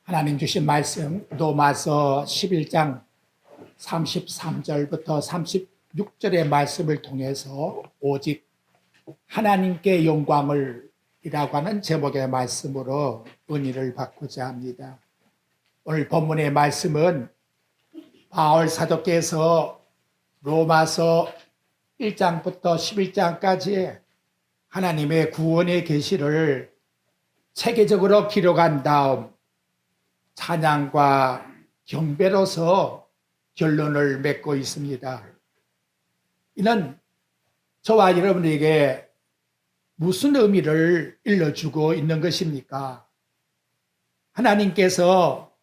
하나님 주신 말씀 로마서 11장 33절부터 36절의 말씀을 통해서 오직 하나님께 영광을 이라고 하는 제목의 말씀으로 은혜를 받고자 합니다. 오늘 본문의 말씀은 바울 사도께서 로마서 1장부터 11장까지 하나님의 구원의 계시를 체계적으로 기록한 다음 찬양과 경배로서 결론을 맺고 있습니다. 이는 저와 여러분에게 무슨 의미를 일러주고 있는 것입니까? 하나님께서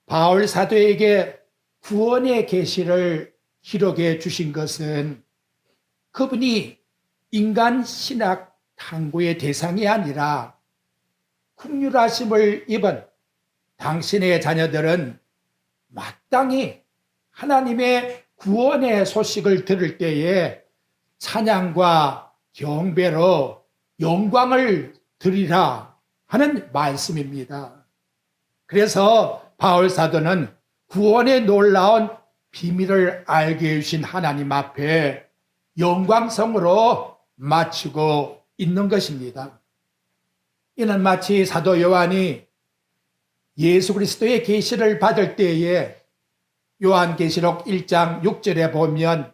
바울 사도에게 구원의 계시를 기록해 주신 것은 그분이 인간 신학 탐구의 대상이 아니라 긍휼하심을 입은 당신의 자녀들은 마땅히 하나님의 구원의 소식을 들을 때에 찬양과 경배로 영광을 드리라 하는 말씀입니다. 그래서 바울 사도는 구원의 놀라운 비밀을 알게 해주신 하나님 앞에 영광성으로 마치고 있는 것입니다. 이는 마치 사도 요한이 예수 그리스도의 계시를 받을 때에 요한계시록 1장 6절에 보면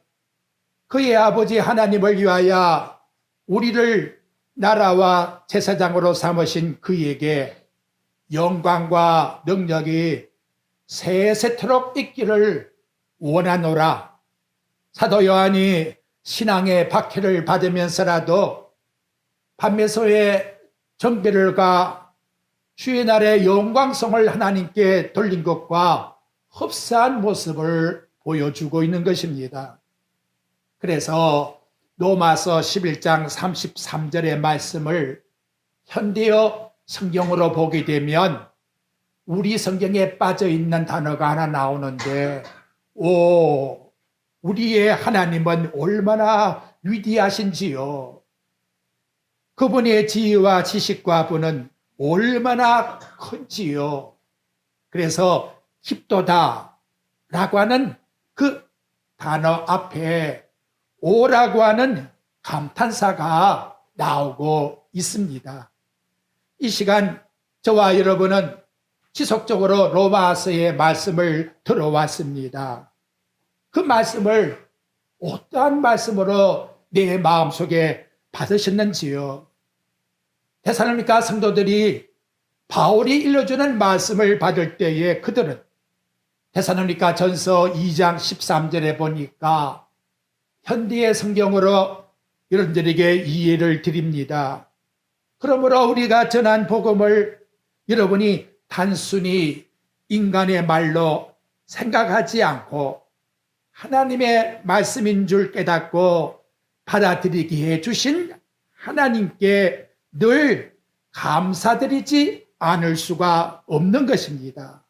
그의 아버지 하나님을 위하여 우리를 나라와 제사장으로 삼으신 그에게 영광과 능력이 세세토록 있기를 원하노라. 사도 요한이 신앙의 박해를 받으면서라도 밤에서의 정죄를과 주의 날의 영광성을 하나님께 돌린 것과 흡사한 모습을 보여주고 있는 것입니다. 그래서 로마서 11장 33절의 말씀을 현대어 성경으로 보게 되면 우리 성경에 빠져 있는 단어가 하나 나오는데 우리의 하나님은 얼마나 위대하신지요. 그분의 지혜와 지식과 분은 얼마나 큰지요. 그래서 깊도다라고 하는 그 단어 앞에 오라고 하는 감탄사가 나오고 있습니다. 이 시간 저와 여러분은 지속적으로 로마서의 말씀을 들어왔습니다. 그 말씀을 어떠한 말씀으로 내 마음속에 받으셨는지요. 데살로니가 성도들이 바울이 일러주는 말씀을 받을 때에 그들은 데살로니가 전서 2장 13절에 보니까 현대의 성경으로 여러분들에게 이해를 드립니다. 그러므로 우리가 전한 복음을 여러분이 단순히 인간의 말로 생각하지 않고 하나님의 말씀인 줄 깨닫고 받아들이게 해주신 하나님께 늘 감사드리지 않을 수가 없는 것입니다.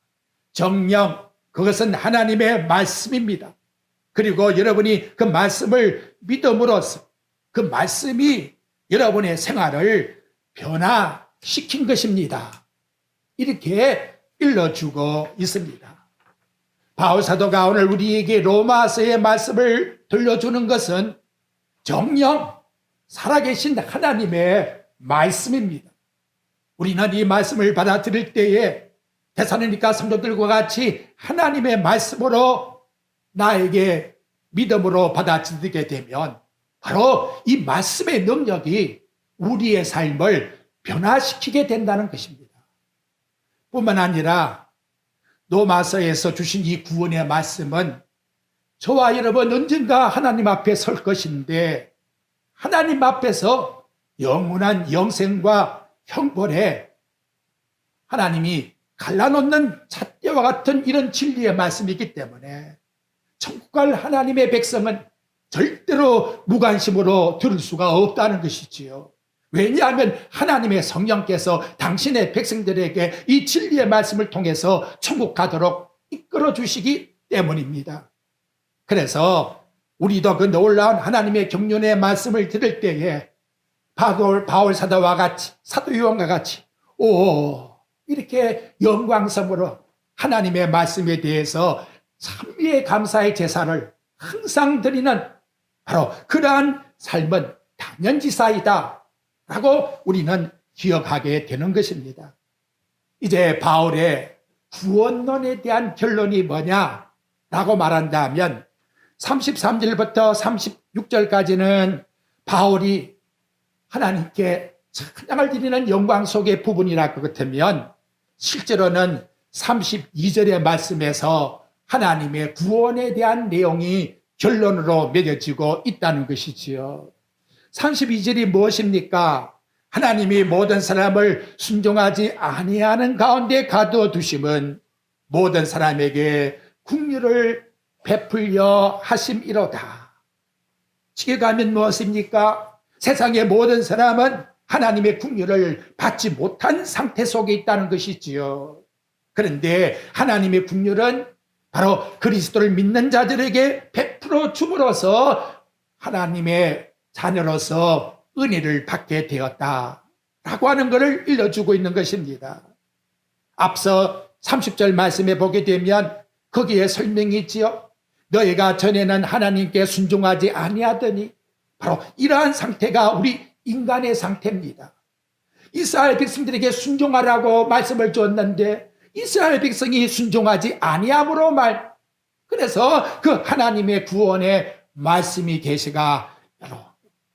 정녕 그것은 하나님의 말씀입니다. 그리고 여러분이 그 말씀을 믿음으로써 그 말씀이 여러분의 생활을 변화시킨 것입니다. 이렇게 일러주고 있습니다. 바울 사도가 오늘 우리에게 로마서의 말씀을 들려주는 것은 정녕 살아계신 하나님의 말씀입니다. 우리는 이 말씀을 받아들일 때에 데살로니가 성도들과 같이 하나님의 말씀으로 나에게 믿음으로 받아들이게 되면 바로 이 말씀의 능력이 우리의 삶을 변화시키게 된다는 것입니다. 뿐만 아니라 로마서에서 주신 이 구원의 말씀은 저와 여러분 언젠가 하나님 앞에 설 것인데 하나님 앞에서 영원한 영생과 형벌에 하나님이 갈라놓는 잣대와 같은 이런 진리의 말씀이기 때문에 천국 갈 하나님의 백성은 절대로 무관심으로 들을 수가 없다는 것이지요. 왜냐하면 하나님의 성령께서 당신의 백성들에게 이 진리의 말씀을 통해서 천국 가도록 이끌어 주시기 때문입니다. 그래서 우리도 그 놀라운 하나님의 경륜의 말씀을 들을 때에 바울 사도와 같이 사도 요한과 같이 이렇게 영광성으로 하나님의 말씀에 대해서 참미의 감사의 제사를 항상 드리는 바로 그러한 삶은 당연지사이다 라고 우리는 기억하게 되는 것입니다. 이제 바울의 구원론에 대한 결론이 뭐냐라고 말한다면 33절부터 36절까지는 바울이 하나님께 찬양을 드리는 영광 속의 부분이라 것 같으면 실제로는 32절의 말씀에서 하나님의 구원에 대한 내용이 결론으로 맺어지고 있다는 것이지요. 32절이 무엇입니까? 하나님이 모든 사람을 순종하지 아니하는 가운데 가두어두심은 모든 사람에게 긍휼을 베풀려 하심이로다. 시게 가면 무엇입니까? 세상의 모든 사람은 하나님의 긍휼을 받지 못한 상태 속에 있다는 것이지요. 그런데 하나님의 긍휼은 바로 그리스도를 믿는 자들에게 베풀어 줌으로써 하나님의 자녀로서 은혜를 받게 되었다라고 하는 것을 일러주고 있는 것입니다. 앞서 30절 말씀에 보게 되면 거기에 설명이 있지요. 너희가 전에는 하나님께 순종하지 아니하더니 바로 이러한 상태가 우리 인간의 상태입니다. 이스라엘 백성들에게 순종하라고 말씀을 줬는데 이스라엘 백성이 순종하지 아니함으로 그래서 그 하나님의 구원의 말씀이 계시가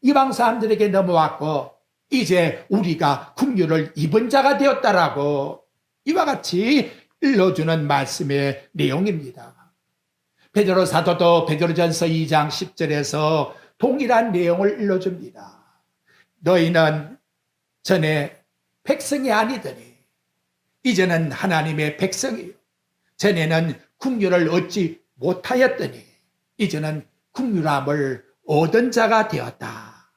이방 사람들에게 넘어왔고 이제 우리가 긍휼을 입은 자가 되었다라고 이와 같이 일러주는 말씀의 내용입니다. 베드로 사도도 베드로전서 2장 10절에서 동일한 내용을 일러줍니다. 너희는 전에 백성이 아니더니 이제는 하나님의 백성이요. 전에는 긍휼을 얻지 못하였더니 이제는 긍휼함을 얻은 자가 되었다.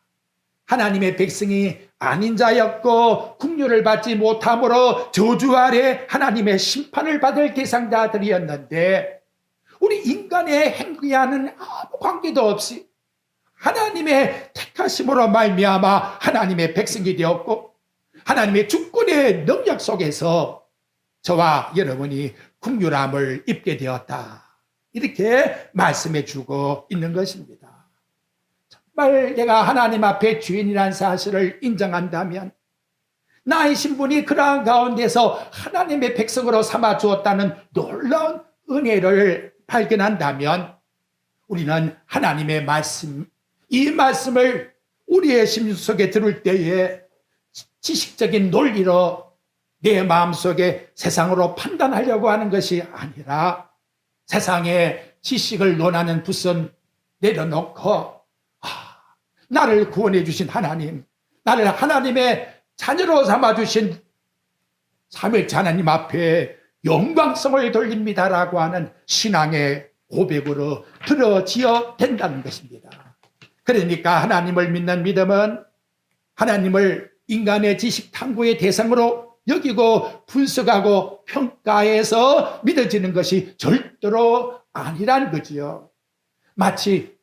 하나님의 백성이 아닌 자였고 긍휼을 받지 못함으로 저주 아래 하나님의 심판을 받을 대상자들이었는데 우리 인간의 행위와는 아무 관계도 없이 하나님의 택하심으로 말미암아 하나님의 백성이 되었고 하나님의 주권의 능력 속에서 저와 여러분이 긍휼함을 입게 되었다. 이렇게 말씀해 주고 있는 것입니다. 정말 내가 하나님 앞에 주인이라는 사실을 인정한다면 나의 신분이 그러한 가운데서 하나님의 백성으로 삼아 주었다는 놀라운 은혜를 발견한다면 우리는 하나님의 말씀, 이 말씀을 우리의 심령 속에 들을 때에 지식적인 논리로 내 마음속에 세상으로 판단하려고 하는 것이 아니라 세상의 지식을 논하는 붓은 내려놓고 나를 구원해 주신 하나님, 나를 하나님의 자녀로 삼아주신 삼일째 하나님 앞에 영광성을 돌립니다라고 하는 신앙의 고백으로 들어지어 된다는 것입니다. 그러니까 하나님을 믿는 믿음은 하나님을 인간의 지식 탐구의 대상으로 여기고 분석하고 평가해서 믿어지는 것이 절대로 아니라는 거지요. 마치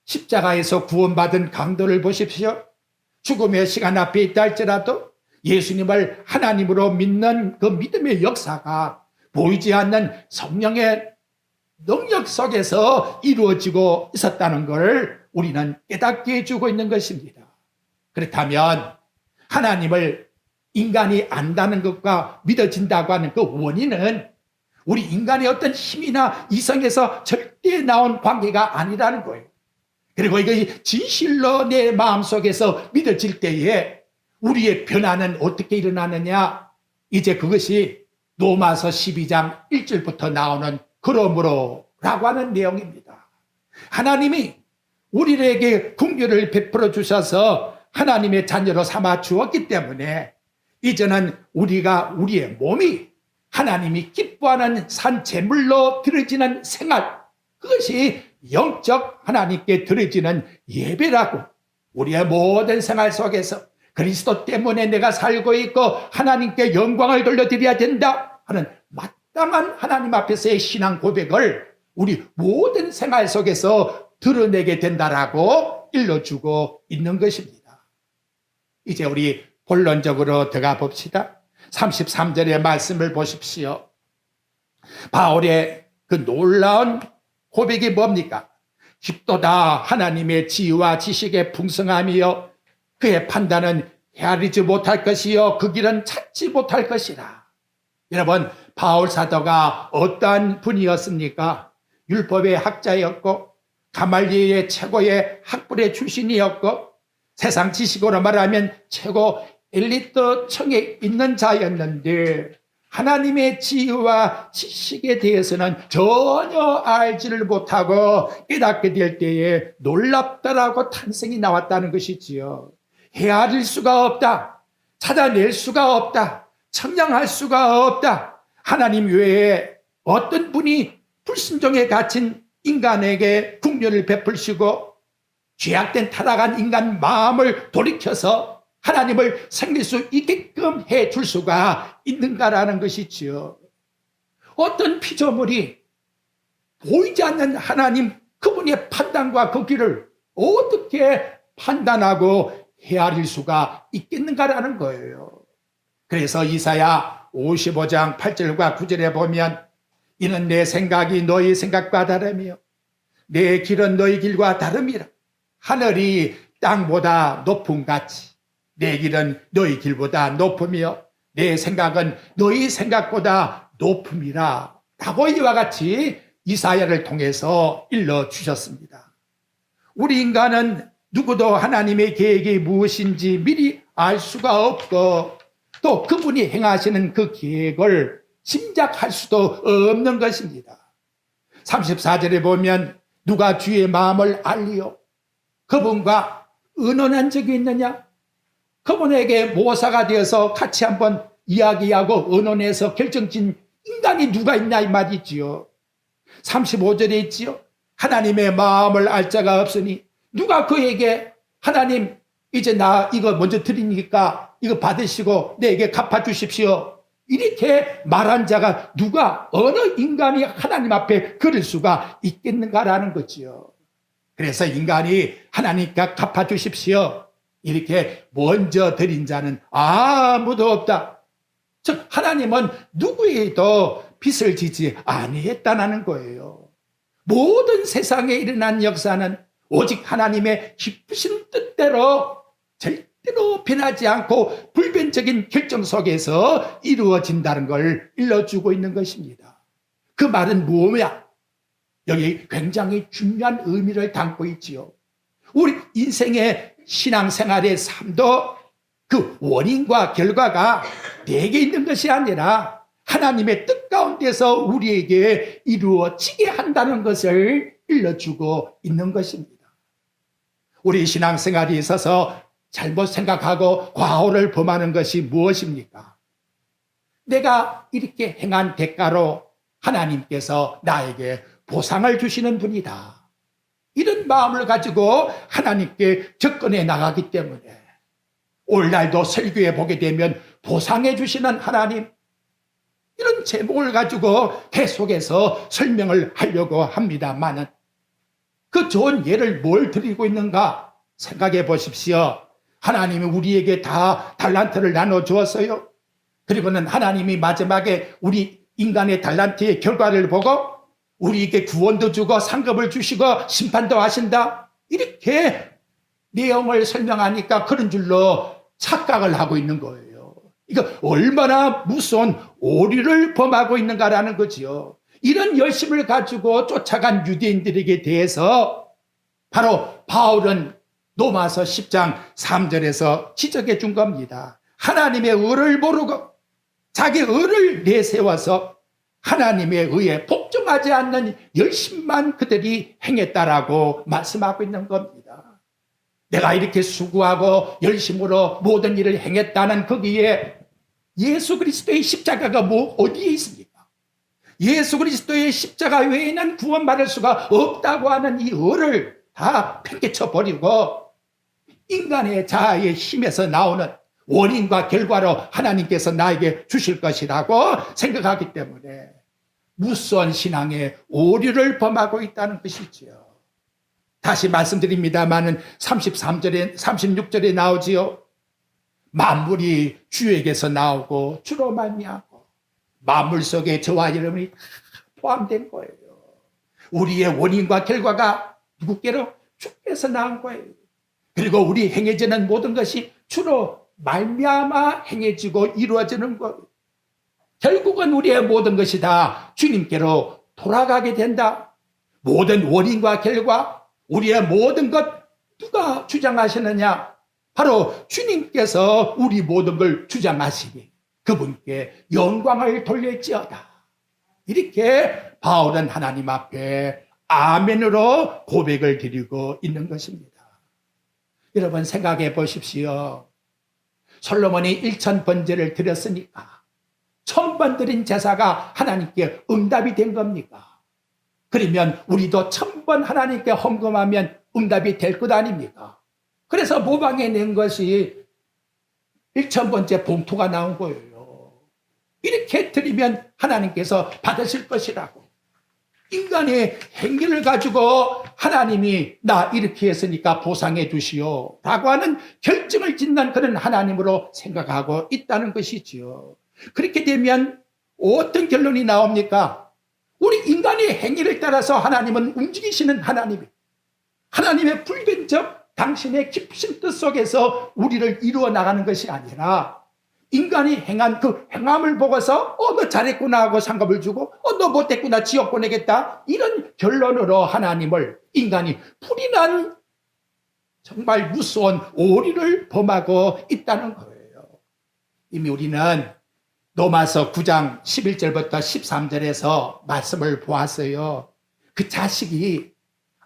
십자가에서 구원받은 강도를 보십시오. 죽음의 시간 앞에 있다 할지라도 예수님을 하나님으로 믿는 그 믿음의 역사가 보이지 않는 성령의 능력 속에서 이루어지고 있었다는 것을 우리는 깨닫게 해주고 있는 것입니다. 그렇다면 하나님을 인간이 안다는 것과 믿어진다고 하는 그 원인은 우리 인간의 어떤 힘이나 이성에서 절대 나온 관계가 아니라는 거예요. 그리고 이것이 진실로 내 마음속에서 믿어질 때에 우리의 변화는 어떻게 일어나느냐? 이제 그것이 로마서 12장 1절부터 나오는 그러므로 라고 하는 내용입니다. 하나님이 우리에게 긍휼을 베풀어 주셔서 하나님의 자녀로 삼아 주었기 때문에 이제는 우리의 몸이 하나님이 기뻐하는 산 제물로 드려지는 생활, 그것이 영적 하나님께 드려지는 예배라고 우리의 모든 생활 속에서 그리스도 때문에 내가 살고 있고 하나님께 영광을 돌려드려야 된다 하는 마땅한 하나님 앞에서의 신앙 고백을 우리 모든 생활 속에서 드러내게 된다라고 일러주고 있는 것입니다. 이제 우리 본론적으로 들어가 봅시다. 33절의 말씀을 보십시오. 바울의 그 놀라운 고백이 뭡니까? 깊도다 하나님의 지혜와 지식의 풍성함이요 그의 판단은 헤아리지 못할 것이요 그 길은 찾지 못할 것이라. 여러분, 바울 사도가 어떠한 분이었습니까? 율법의 학자였고 가말리엘의 최고의 학벌의 출신이었고 세상 지식으로 말하면 최고 엘리트 층에 있는 자였는데 하나님의 지혜와 지식에 대해서는 전혀 알지를 못하고 깨닫게 될 때에 놀랍다라고 탄생이 나왔다는 것이지요. 헤아릴 수가 없다. 찾아낼 수가 없다. 청량할 수가 없다. 하나님 외에 어떤 분이 불순종에 갇힌 인간에게 긍휼을 베푸시고 죄악된 타락한 인간 마음을 돌이켜서 하나님을 섬길 수 있게끔 해줄 수가 있는가라는 것이지요. 어떤 피조물이 보이지 않는 하나님 그분의 판단과 그 길을 어떻게 판단하고 헤아릴 수가 있겠는가라는 거예요. 그래서 이사야 55장 8절과 9절에 보면 이는 내 생각이 너희 생각과 다르며 내 길은 너희 길과 다름이라. 하늘이 땅보다 높음 같이 내 길은 너희 길보다 높으며 내 생각은 너희 생각보다 높음이라 라고 이와 같이 이사야를 통해서 일러주셨습니다. 우리 인간은 누구도 하나님의 계획이 무엇인지 미리 알 수가 없고 또 그분이 행하시는 그 계획을 짐작할 수도 없는 것입니다. 34절에 보면 누가 주의 마음을 알리요? 그분과 의논한 적이 있느냐? 그분에게 모사가 되어서 같이 한번 이야기하고 의논해서 결정진 인간이 누가 있냐 이 말이지요. 35절에 있지요. 하나님의 마음을 알 자가 없으니 누가 그에게 하나님 이제 나 이거 먼저 드리니까 이거 받으시고 내게 갚아주십시오. 이렇게 말한 자가 누가 어느 인간이 하나님 앞에 그럴 수가 있겠는가라는 거지요. 그래서 인간이 하나님께 갚아주십시오. 이렇게 먼저 드린 자는 아무도 없다. 즉 하나님은 누구에도 빚을 지지 아니했다는 거예요. 모든 세상에 일어난 역사는 오직 하나님의 깊으신 뜻대로 절대로 변하지 않고 불변적인 결정 속에서 이루어진다는 걸 일러주고 있는 것입니다. 그 말은 뭐냐? 여기 굉장히 중요한 의미를 담고 있지요. 우리 인생의 신앙생활의 삶도 그 원인과 결과가 내게 있는 것이 아니라 하나님의 뜻 가운데서 우리에게 이루어지게 한다는 것을 일러주고 있는 것입니다. 우리 신앙생활에 있어서 잘못 생각하고 과오를 범하는 것이 무엇입니까? 내가 이렇게 행한 대가로 하나님께서 나에게 보상을 주시는 분이다. 이런 마음을 가지고 하나님께 접근해 나가기 때문에 오늘날도 설교에 보게 되면 보상해 주시는 하나님 이런 제목을 가지고 계속해서 설명을 하려고 합니다만은 그 좋은 예를 뭘 드리고 있는가 생각해 보십시오. 하나님이 우리에게 다 달란트를 나눠 주었어요. 그리고는 하나님이 마지막에 우리 인간의 달란트의 결과를 보고 우리에게 구원도 주고 상급을 주시고 심판도 하신다. 이렇게 내용을 설명하니까 그런 줄로 착각을 하고 있는 거예요. 이거 얼마나 무서운 오류를 범하고 있는가라는 거지요. 이런 열심을 가지고 쫓아간 유대인들에게 대해서 바로 바울은 로마서 10장 3절에서 지적해 준 겁니다. 하나님의 의를 모르고 자기 의를 내세워서 하나님의 의에 복종하지 않는 열심만 그들이 행했다라고 말씀하고 있는 겁니다. 내가 이렇게 수고하고 열심으로 모든 일을 행했다는 거기에 예수 그리스도의 십자가가 어디에 있습니까? 예수 그리스도의 십자가 외에는 구원받을 수가 없다고 하는 이 의를 다 팽개쳐 버리고 인간의 자아의 힘에서 나오는 원인과 결과로 하나님께서 나에게 주실 것이라고 생각하기 때문에 무수한 신앙의 오류를 범하고 있다는 것이지요. 다시 말씀드립니다만은 33절에 36절에 나오지요. 만물이 주에게서 나오고 주로 말미암고 만물 속에 저와 여러분이 다 포함된 거예요. 우리의 원인과 결과가 누구께로? 주께서 나온 거예요. 그리고 우리 행해지는 모든 것이 주로 말미암아 행해지고 이루어지는 거예요. 결국은 우리의 모든 것이 다 주님께로 돌아가게 된다. 모든 원인과 결과, 우리의 모든 것 누가 주장하시느냐? 바로 주님께서 우리 모든 걸 주장하시니 그분께 영광을 돌릴지어다. 이렇게 바울은 하나님 앞에 아멘으로 고백을 드리고 있는 것입니다. 여러분 생각해 보십시오. 솔로몬이 1000번제를 드렸으니까 1000번 드린 제사가 하나님께 응답이 된 겁니까? 그러면 우리도 1000번 하나님께 헌금하면 응답이 될 것 아닙니까? 그래서 모방해 낸 것이 1000번째 봉투가 나온 거예요. 이렇게 드리면 하나님께서 받으실 것이라고. 인간의 행위를 가지고 하나님이 나 이렇게 했으니까 보상해 주시오 라고 하는 결정을 짓는 그런 하나님으로 생각하고 있다는 것이지요. 그렇게 되면 어떤 결론이 나옵니까? 우리 인간의 행위를 따라서 하나님은 움직이시는 하나님이, 하나님의 불변적 당신의 깊으신 뜻 속에서 우리를 이루어 나가는 것이 아니라 인간이 행한 그 행함을 보고서 너 잘했구나 하고 상급을 주고 너 못했구나 지옥 보내겠다 이런 결론으로 하나님을 인간이 풀이난 정말 무서운 오리를 범하고 있다는 거예요. 이미 우리는 로마서 9장 11절부터 13절에서 말씀을 보았어요. 그 자식이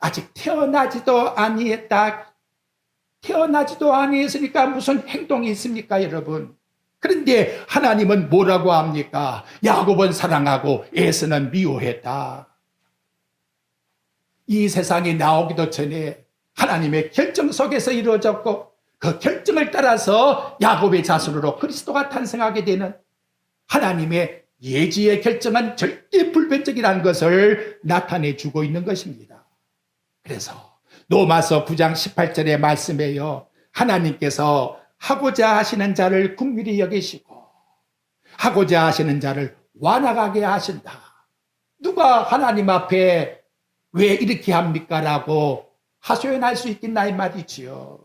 아직 태어나지도 아니했다. 태어나지도 아니했으니까 무슨 행동이 있습니까, 여러분? 그런데 하나님은 뭐라고 합니까? 야곱은 사랑하고 에서는 미워했다. 이 세상이 나오기도 전에 하나님의 결정 속에서 이루어졌고 그 결정을 따라서 야곱의 자손으로 그리스도가 탄생하게 되는 하나님의 예지의 결정은 절대 불변적이라는 것을 나타내 주고 있는 것입니다. 그래서 로마서 9장 18절의 말씀에요. 하나님께서 하고자 하시는 자를 긍휼히 여기시고 하고자 하시는 자를 완악하게 하신다. 누가 하나님 앞에 왜 이렇게 합니까? 라고 하소연할 수 있겠나 이 말이지요.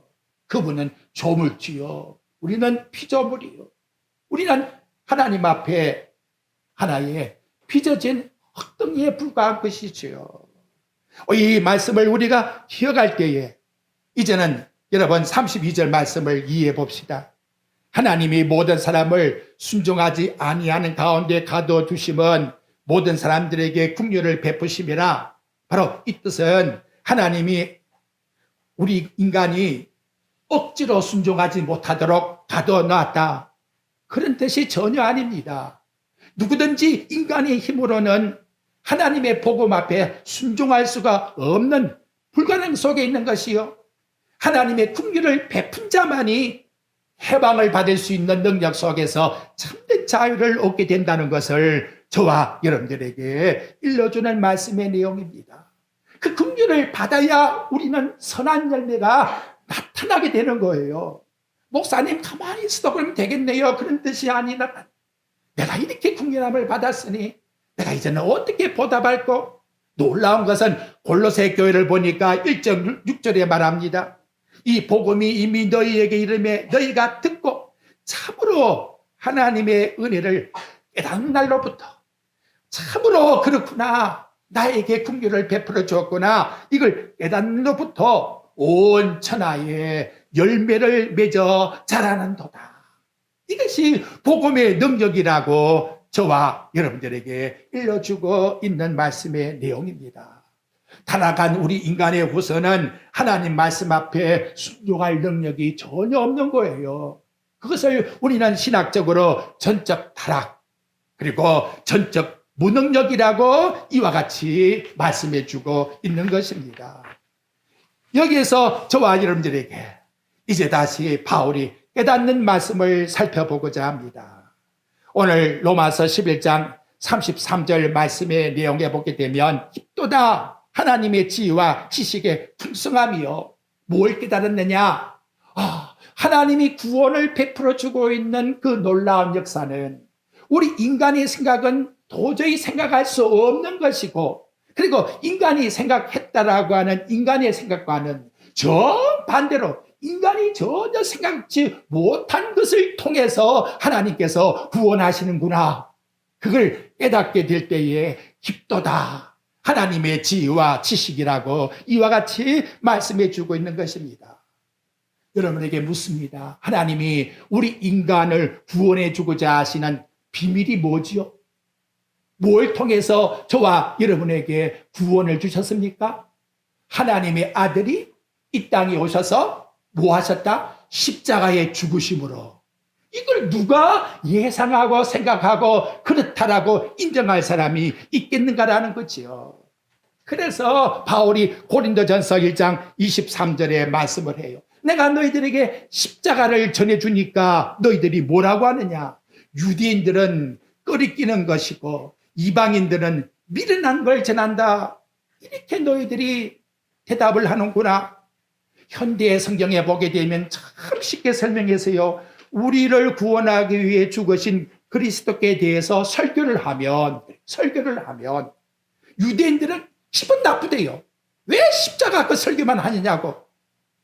그분은 조물주요. 우리는 피조물이요. 우리는 하나님 앞에 하나의 빚어진 흙덩이에 불과한 것이지요. 이 말씀을 우리가 기억할 때에 이제는 여러분 32절 말씀을 이해해 봅시다. 하나님이 모든 사람을 순종하지 아니하는 가운데 가둬두심은 모든 사람들에게 긍휼을 베푸심이라. 바로 이 뜻은 하나님이 우리 인간이 억지로 순종하지 못하도록 가둬놨다. 그런 뜻이 전혀 아닙니다. 누구든지 인간의 힘으로는 하나님의 복음 앞에 순종할 수가 없는 불가능 속에 있는 것이요. 하나님의 긍휼을 베푼 자만이 해방을 받을 수 있는 능력 속에서 참된 자유를 얻게 된다는 것을 저와 여러분들에게 일러주는 말씀의 내용입니다. 그 긍휼을 받아야 우리는 선한 열매가 나타나게 되는 거예요. 목사님 가만히 있어도 그러면 되겠네요. 그런 뜻이 아니라 내가 이렇게 긍휼함을 받았으니 내가 이제는 어떻게 보답할까? 놀라운 것은 골로새 교회를 보니까 1.6절에 말합니다. 이 복음이 이미 너희에게 이르매 너희가 듣고 참으로 하나님의 은혜를 깨닫는 날로부터 참으로 그렇구나 나에게 긍휼을 베풀어 주었구나 이걸 깨닫는 날로부터 온 천하에 열매를 맺어 자라는도다. 이것이 복음의 능력이라고 저와 여러분들에게 일러주고 있는 말씀의 내용입니다. 타락한 우리 인간의 후손은 하나님 말씀 앞에 순종할 능력이 전혀 없는 거예요. 그것을 우리는 신학적으로 전적 타락 그리고 전적 무능력이라고 이와 같이 말씀해 주고 있는 것입니다. 여기에서 저와 여러분들에게 이제 다시 바울이 깨닫는 말씀을 살펴보고자 합니다. 오늘 로마서 11장 33절 말씀의 내용에 보게 되면 깊도다 하나님의 지혜와 지식의 풍성함이요. 뭘 깨달았느냐? 하나님이 구원을 베풀어 주고 있는 그 놀라운 역사는 우리 인간의 생각은 도저히 생각할 수 없는 것이고, 그리고 인간이 생각했다라고 하는 인간의 생각과는 정반대로 인간이 전혀 생각지 못한 것을 통해서 하나님께서 구원하시는구나. 그걸 깨닫게 될 때에 깊도다. 하나님의 지혜와 지식이라고 이와 같이 말씀해 주고 있는 것입니다. 여러분에게 묻습니다. 하나님이 우리 인간을 구원해 주고자 하시는 비밀이 뭐지요? 뭘 통해서 저와 여러분에게 구원을 주셨습니까? 하나님의 아들이 이 땅에 오셔서 뭐 하셨다? 십자가의 죽으심으로. 이걸 누가 예상하고 생각하고 그렇다라고 인정할 사람이 있겠는가라는 거지요. 그래서 바울이 고린도전서 1장 23절에 말씀을 해요. 내가 너희들에게 십자가를 전해주니까 너희들이 뭐라고 하느냐? 유대인들은 끄리끼는 것이고 이방인들은 미련한 걸 전한다. 이렇게 너희들이 대답을 하는구나. 현대의 성경에 보게 되면 참 쉽게 설명해서요. 우리를 구원하기 위해 죽으신 그리스도께 대해서 설교를 하면 유대인들은 기분 나쁘대요. 왜 십자가 그 설교만 하느냐고.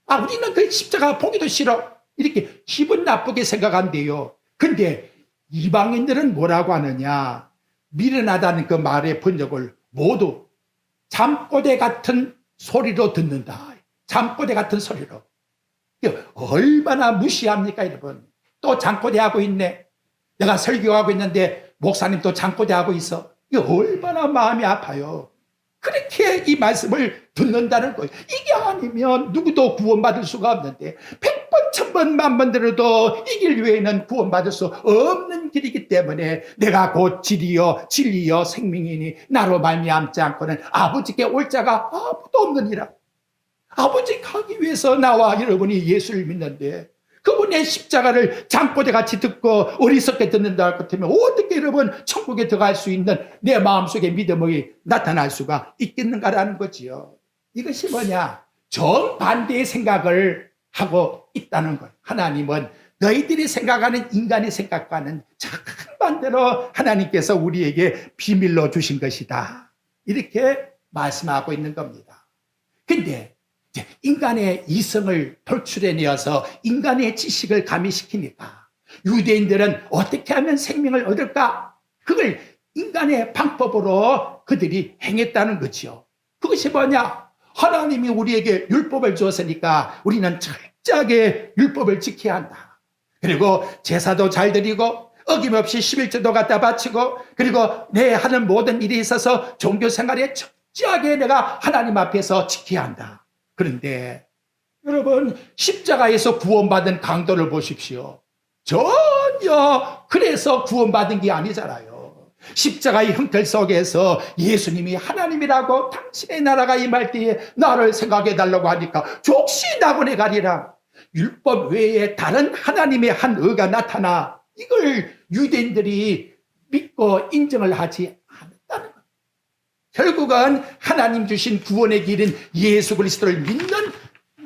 우리는 그 십자가 보기도 싫어. 이렇게 기분 나쁘게 생각한대요. 근데 이방인들은 뭐라고 하느냐. 미련하다는 그 말의 번역을 모두 잠꼬대 같은 소리로 듣는다. 잠꼬대 같은 소리로. 얼마나 무시합니까, 여러분? 또 잠꼬대하고 있네. 내가 설교하고 있는데 목사님 또 잠꼬대하고 있어. 이거 얼마나 마음이 아파요. 그렇게 이 말씀을 듣는다는 거예요. 이게 아니면 누구도 구원받을 수가 없는데 100번, 1000번, 10,000번 들어도 이 길 외에는 구원받을 수 없는 길이기 때문에 내가 곧 진리요 생명이니 나로 말미암지 않고는 아버지께 올 자가 아무도 없느니라. 아버지 가기 위해서 나와 여러분이 예수를 믿는데 그분의 십자가를 잠꼬대같이 듣고 어리석게 듣는다 같으면 어떻게 여러분 천국에 들어갈 수 있는 내 마음속에 믿음이 나타날 수가 있겠는가라는 거지요. 이것이 뭐냐? 정반대의 생각을 하고 있다는 것. 하나님은 너희들이 생각하는 인간의 생각과는 정반대로 하나님께서 우리에게 비밀로 주신 것이다. 이렇게 말씀하고 있는 겁니다. 근데 인간의 이성을 돌출해내어서 인간의 지식을 가미시키니까 유대인들은 어떻게 하면 생명을 얻을까? 그걸 인간의 방법으로 그들이 행했다는 거지요. 그것이 뭐냐? 하나님이 우리에게 율법을 주었으니까 우리는 철저하게 율법을 지켜야 한다. 그리고 제사도 잘 드리고 어김없이 11조도 갖다 바치고 그리고 내 하는 모든 일에 있어서 종교 생활에 철저하게 내가 하나님 앞에서 지켜야 한다. 그런데 여러분 십자가에서 구원받은 강도를 보십시오. 전혀 그래서 구원받은 게 아니잖아요. 십자가의 형틀 속에서 예수님이 하나님이라고 당신의 나라가 임할 때에 나를 생각해 달라고 하니까 족시 낙원에 가리라. 율법 외에 다른 하나님의 한 의가 나타나 이걸 유대인들이 믿고 인정을 하지 않았다는 것. 결국은 하나님 주신 구원의 길인 예수 그리스도를 믿는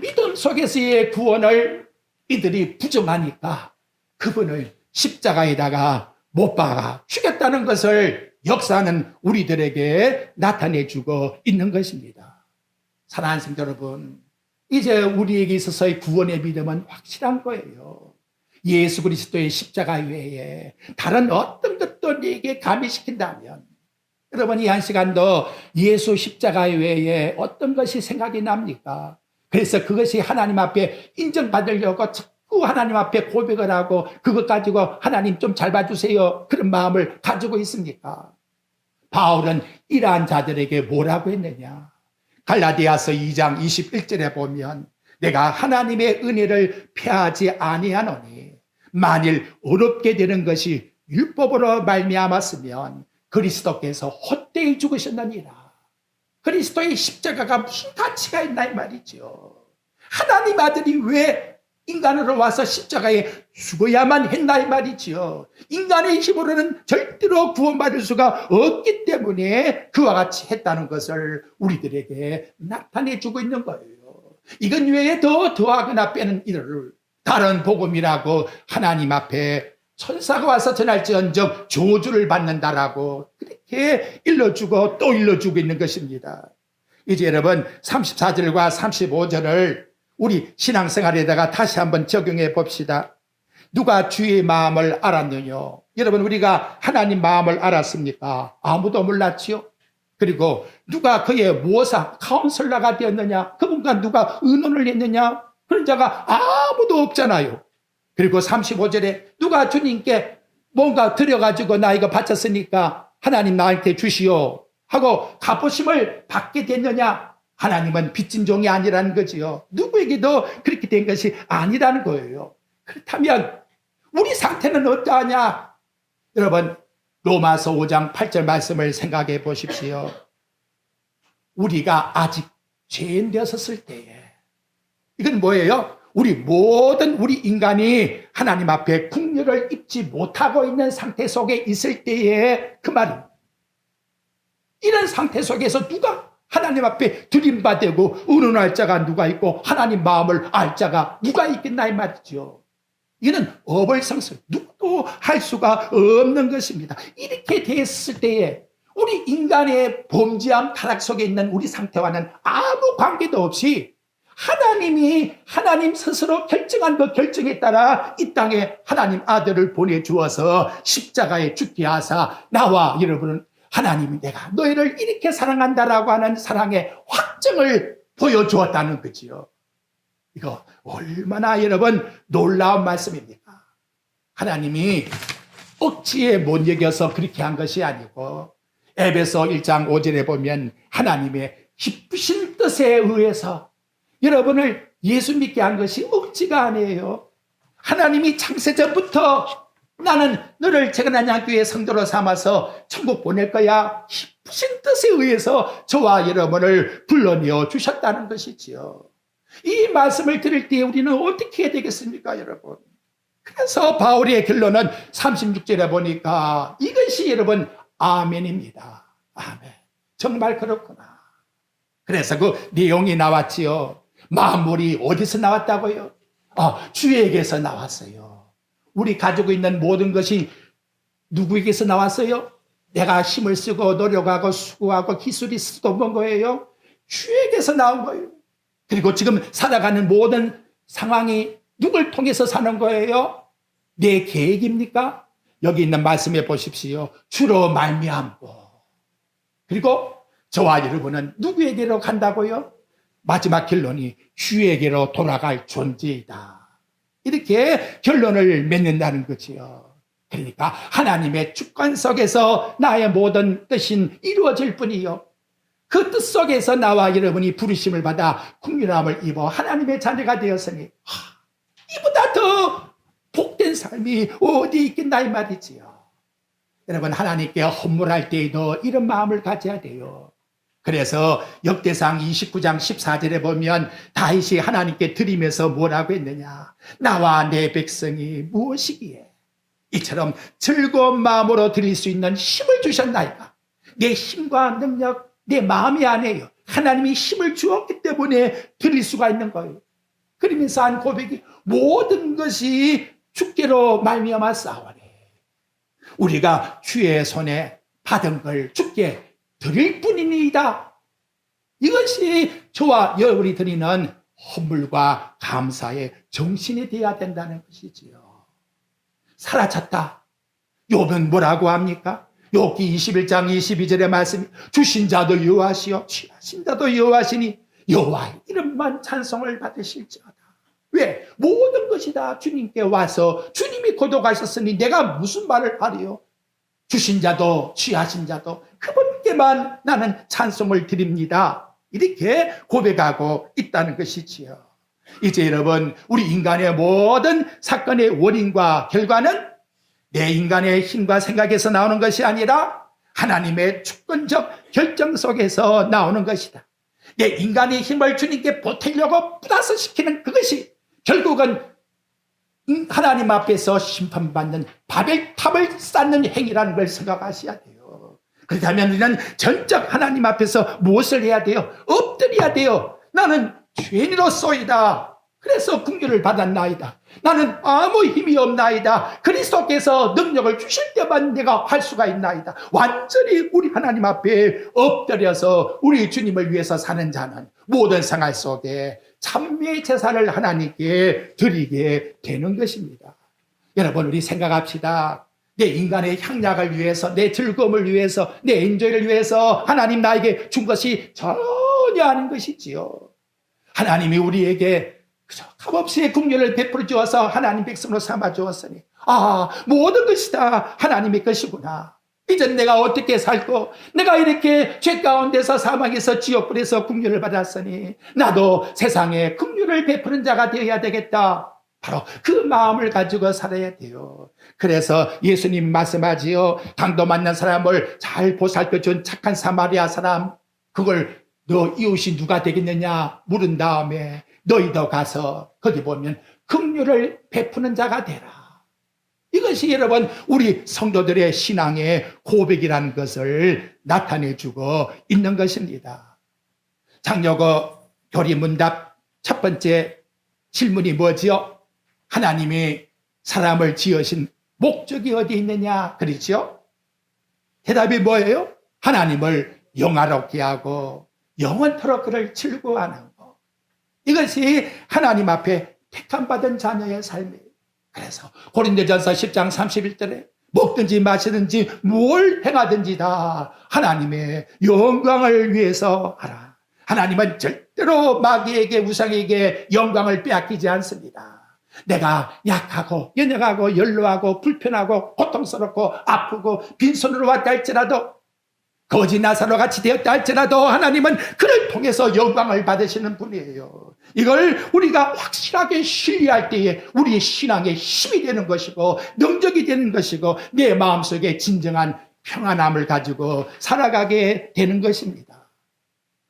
믿음 속에서의 구원을 이들이 부정하니까 그분을 십자가에다가 못 박아 죽였다는 것을 역사는 우리들에게 나타내주고 있는 것입니다. 사랑하는 성도 여러분, 이제 우리에게 있어서의 구원의 믿음은 확실한 거예요. 예수 그리스도의 십자가 외에 다른 어떤 것도 네게 가미시킨다면 여러분 이 한 시간도 예수 십자가 외에 어떤 것이 생각이 납니까? 그래서 그것이 하나님 앞에 인정받으려고 자꾸 하나님 앞에 고백을 하고 그것 가지고 하나님 좀 잘 봐주세요 그런 마음을 가지고 있습니까? 바울은 이러한 자들에게 뭐라고 했느냐? 갈라디아서 2장 21절에 보면 내가 하나님의 은혜를 폐하지 아니하노니 만일 어렵게 되는 것이 율법으로 말미암았으면 그리스도께서 헛되이 죽으셨느니라. 그리스도의 십자가가 무슨 가치가 있나 이 말이죠. 하나님 아들이 왜 인간으로 와서 십자가에 죽어야만 했나 이 말이죠. 인간의 힘으로는 절대로 구원받을 수가 없기 때문에 그와 같이 했다는 것을 우리들에게 나타내주고 있는 거예요. 이건 외에 더 더하거나 빼는 일을 다른 복음이라고 하나님 앞에 천사가 와서 전할지언정 저주를 받는다라고 그렇게 일러주고 또 일러주고 있는 것입니다. 이제 여러분 34절과 35절을 우리 신앙생활에다가 다시 한번 적용해 봅시다. 누가 주의 마음을 알았느냐? 여러분, 우리가 하나님 마음을 알았습니까? 아무도 몰랐지요. 그리고 누가 그의 모사 카운슬러가 되었느냐? 그분과 누가 의논을 했느냐? 그런 자가 아무도 없잖아요. 그리고 35절에 누가 주님께 뭔가 드려가지고 나 이거 바쳤으니까 하나님 나한테 주시오 하고 갚으심을 받게 됐느냐? 하나님은 빚진 종이 아니라는 거지요. 누구에게도 그렇게 된 것이 아니라는 거예요. 그렇다면 우리 상태는 어떠하냐? 여러분, 로마서 5장 8절 말씀을 생각해 보십시오. 우리가 아직 죄인 되었을 때에, 이건 뭐예요? 우리 인간이 하나님 앞에 국률을 입지 못하고 있는 상태 속에 있을 때에 그 말입니다. 이런 상태 속에서 누가 하나님 앞에 드림받고 의논할 자가 누가 있고 하나님 마음을 알 자가 누가 있겠나 이 말이죠. 이는 어벌성설, 누구도 할 수가 없는 것입니다. 이렇게 됐을 때에 우리 인간의 범죄함 타락 속에 있는 우리 상태와는 아무 관계도 없이 하나님 스스로 결정한 그 결정에 따라 이 땅에 하나님 아들을 보내주어서 십자가에 죽게 하사 나와 여러분은 하나님이 내가 너희를 이렇게 사랑한다라고 하는 사랑의 확증을 보여주었다는 거지요. 이거 얼마나 여러분 놀라운 말씀입니까? 하나님이 억지에 못 여겨서 그렇게 한 것이 아니고 에베소 1장 5절에 보면 하나님의 기쁘신 뜻에 의해서 여러분을 예수 믿게 한 것이 억지가 아니에요. 하나님이 창세전부터 나는 너를 재건한양교회 성도로 삼아서 천국 보낼 거야. 기쁘신 뜻에 의해서 저와 여러분을 불러내어 주셨다는 것이지요. 이 말씀을 들을 때 우리는 어떻게 해야 되겠습니까, 여러분? 그래서 바울의 결론은 36절에 보니까 이것이 여러분 아멘입니다. 아멘. 정말 그렇구나. 그래서 그 내용이 나왔지요. 만물이 어디서 나왔다고요? 주에게서 나왔어요. 우리 가지고 있는 모든 것이 누구에게서 나왔어요? 내가 힘을 쓰고 노력하고 수고하고 기술이 쓰던 거예요? 주에게서 나온 거예요. 그리고 지금 살아가는 모든 상황이 누굴 통해서 사는 거예요? 내 계획입니까? 여기 있는 말씀해 보십시오. 주로 말미암고. 그리고 저와 여러분은 누구에게로 간다고요? 마지막 결론이 주에게로 돌아갈 존재이다. 이렇게 결론을 맺는다는 거지요. 그러니까 하나님의 주권 속에서 나의 모든 뜻이 이루어질 뿐이요. 그 뜻 속에서 나와 여러분이 부르심을 받아 국민함을 입어 하나님의 자녀가 되었으니 이보다 더 복된 삶이 어디 있겠나 이 말이지요. 여러분, 하나님께 헌물할 때에도 이런 마음을 가져야 돼요. 그래서 역대상 29장 14절에 보면 다윗이 하나님께 드리면서 뭐라고 했느냐? 나와 내 백성이 무엇이기에 이처럼 즐거운 마음으로 드릴 수 있는 힘을 주셨나이까? 내 힘과 능력, 내 마음이 아니에요. 하나님이 힘을 주었기 때문에 드릴 수가 있는 거예요. 그러면서 한 고백이 모든 것이 주께로 말미암아 싸우니 우리가 주의 손에 받은 걸 주께 드릴 뿐이니이다. 이것이 저와 여러분이 드리는 헌물과 감사의 정신이 되어야 된다는 것이지요. 사라졌다. 욥은 뭐라고 합니까? 욥기 21장 22절의 말씀, 주신 자도 여호와시요 취하신 자도 여호와시니 여호와의 이름만 찬송을 받으실지어다. 왜? 모든 것이 다 주님께 와서 주님이 고독하셨으니 내가 무슨 말을 하리요? 주신 자도 취하신 자도 그분께만 나는 찬송을 드립니다. 이렇게 고백하고 있다는 것이지요. 이제 여러분, 우리 인간의 모든 사건의 원인과 결과는 내 인간의 힘과 생각에서 나오는 것이 아니라 하나님의 주권적 결정 속에서 나오는 것이다. 내 인간의 힘을 주님께 보태려고 플러스시키는 그것이 결국은 하나님 앞에서 심판받는 바벨탑을 쌓는 행위라는 걸 생각하셔야 돼요. 그렇다면 우리는 전적 하나님 앞에서 무엇을 해야 돼요? 엎드려야 돼요. 나는 죄인으로서이다. 그래서 긍휼을 받았나이다. 나는 아무 힘이 없나이다. 그리스도께서 능력을 주실 때만 내가 할 수가 있나이다. 완전히 우리 하나님 앞에 엎드려서 우리 주님을 위해서 사는 자는 모든 생활 속에 찬미의 제사를 하나님께 드리게 되는 것입니다. 여러분, 우리 생각합시다. 내 인간의 향락을 위해서, 내 즐거움을 위해서, 내 엔조이를 위해서 하나님 나에게 준 것이 전혀 아닌 것이지요. 하나님이 우리에게 그저 값없이 긍휼을 베풀어 주어서 하나님 백성으로 삼아 주었으니, 모든 것이 다 하나님의 것이구나. 이젠 내가 어떻게 살고, 내가 이렇게 죄 가운데서 사망에서 지옥불에서 긍휼을 받았으니 나도 세상에 긍휼을 베푸는 자가 되어야 되겠다. 바로 그 마음을 가지고 살아야 돼요. 그래서 예수님 말씀하지요. 강도 만난 사람을 잘 보살펴준 착한 사마리아 사람, 그걸 너 이웃이 누가 되겠느냐 물은 다음에 너희도 가서 거기 보면 긍휼을 베푸는 자가 되라. 이것이 여러분 우리 성도들의 신앙의 고백이라는 것을 나타내주고 있는 것입니다. 장려고 교리문답 첫 번째 질문이 뭐지요? 하나님이 사람을 지으신 목적이 어디 있느냐? 그렇죠? 대답이 뭐예요? 하나님을 영화롭게 하고 영원토록 그를 즐거워하는 것. 이것이 하나님 앞에 택함받은 자녀의 삶이에요. 그래서 고린도전서 10장 31절에 먹든지 마시든지 뭘 행하든지 다 하나님의 영광을 위해서 하라. 하나님은 절대로 마귀에게 우상에게 영광을 빼앗기지 않습니다. 내가 약하고 연약하고 연로하고 불편하고 고통스럽고 아프고 빈손으로 왔다 할지라도 거지 나사로 같이 되었다 할지라도 하나님은 그를 통해서 영광을 받으시는 분이에요. 이걸 우리가 확실하게 신뢰할 때에 우리의 신앙의 힘이 되는 것이고 능력이 되는 것이고 내 마음속에 진정한 평안함을 가지고 살아가게 되는 것입니다.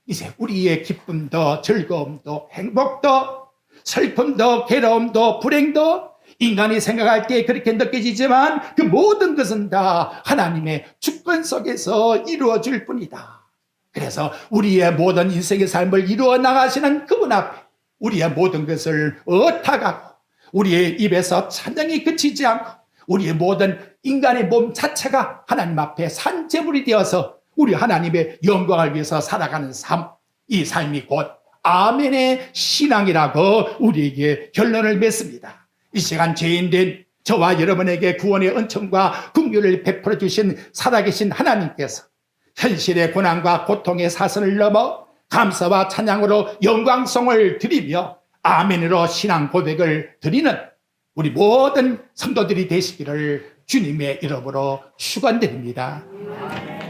이제 우리의 기쁨도 즐거움도 행복도 슬픔도 괴로움도 불행도 인간이 생각할 때 그렇게 느껴지지만 그 모든 것은 다 하나님의 주권 속에서 이루어질 뿐이다. 그래서 우리의 모든 인생의 삶을 이루어 나가시는 그분 앞에 우리의 모든 것을 얻어가고 우리의 입에서 찬양이 그치지 않고 우리의 모든 인간의 몸 자체가 하나님 앞에 산제물이 되어서 우리 하나님의 영광을 위해서 살아가는 삶, 이 삶이 곧 아멘의 신앙이라고 우리에게 결론을 맺습니다. 이 시간 죄인된 저와 여러분에게 구원의 은총과 긍휼을 베풀어 주신 살아계신 하나님께서 현실의 고난과 고통의 사선을 넘어 감사와 찬양으로 영광성을 드리며 아멘으로 신앙 고백을 드리는 우리 모든 성도들이 되시기를 주님의 이름으로 축원드립니다.